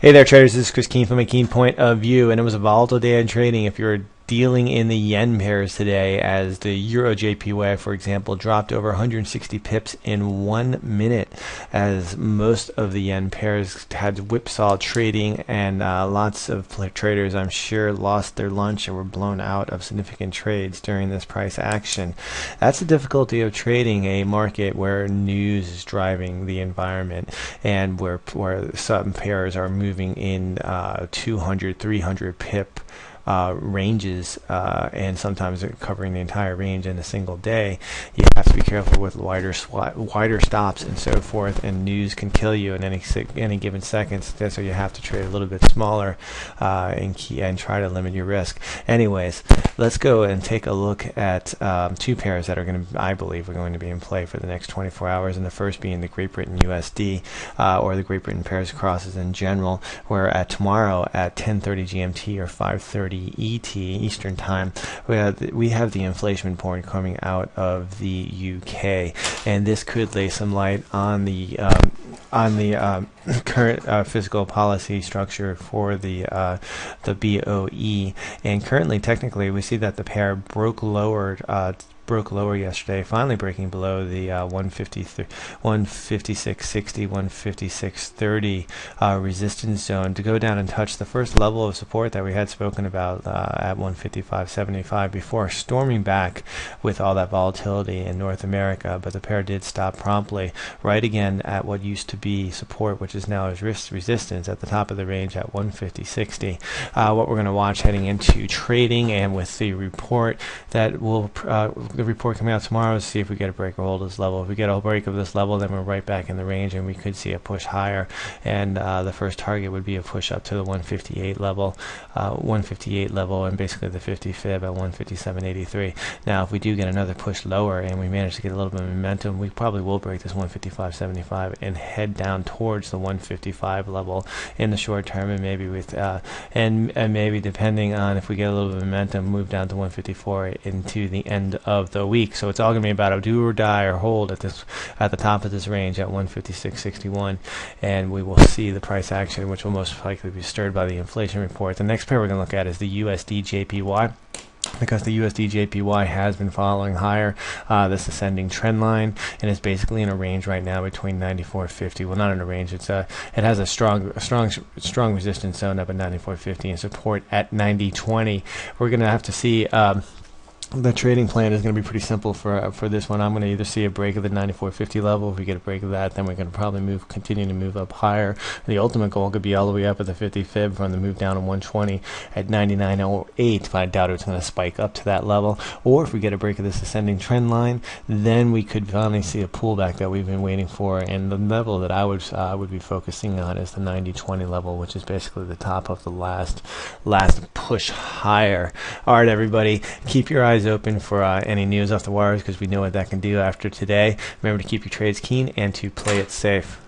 Hey there, traders. This is Chris Keen from a Keen Point of View, and it was a volatile day in trading. If you're dealing in the yen pairs today, as the EURUSD, for example, dropped over 160 pips in 1 minute, as most of the yen pairs had whipsaw trading, and lots of traders, I'm sure, lost their lunch and were blown out of significant trades during this price action. That's the difficulty of trading a market where news is driving the environment, and where some pairs are moving in 200, 300 pip ranges, and sometimes covering the entire range in a single day. You have to be careful with wider stops and so forth, and news can kill you in any given second. So you have to trade a little bit smaller and try to limit your risk. Anyways, let's go and take a look at two pairs that are going to, I believe, are going to be in play for the next 24 hours. And the first being the Great Britain USD, or the Great Britain pairs crosses in general, where at tomorrow at 10:30 GMT or 5:30 ET Eastern Time, we have the inflation report coming out of the UK, and this could lay some light on the current fiscal policy structure for the BOE. And currently, technically, we see that the pair broke lower yesterday, finally breaking below the 156.60, 156.30 resistance zone to go down and touch the first level of support that we had spoken about at 155.75 before storming back with all that volatility in North America. But the pair did stop promptly right again at what used to be support, which is now resistance at the top of the range at 150.60. What we're going to watch heading into trading, and with the report that will the report coming out tomorrow, is see if we get a break or hold this level. If we get a break of this level, then we're right back in the range, and we could see a push higher. And the first target would be a push up to the 158 level, and basically the 50 fib at 157.83. Now, if we do get another push lower and we manage to get a little bit of momentum, we probably will break this 155.75 and head down towards the 155 level in the short term, and maybe with and maybe, depending on if we get a little bit of momentum, move down to 154 into the end of the week. So it's all going to be about a do or die or hold at the top of this range at 156.61, and we will see the price action, which will most likely be stirred by the inflation report. The next pair we're going to look at is the USDJPY, because the USDJPY has been following higher, this ascending trend line, and is basically in a range right now between 94.50. Well, not in a range. It has a strong resistance zone up at 94.50 and support at 90.20. We're going to have to see. The trading plan is going to be pretty simple for this one. I'm going to either see a break of the 94.50 level. If we get a break of that, then we're going to probably continue to move up higher. The ultimate goal could be all the way up at the 50 fib from the move down to 120 at 99.08, but I doubt it's going to spike up to that level. Or if we get a break of this ascending trend line, then we could finally see a pullback that we've been waiting for. And the level that I would be focusing on is the 90.20 level, which is basically the top of the last push higher. All right, everybody, keep your eyes open for any news off the wires, because we know what that can do after today. Remember to keep your trades keen and to play it safe.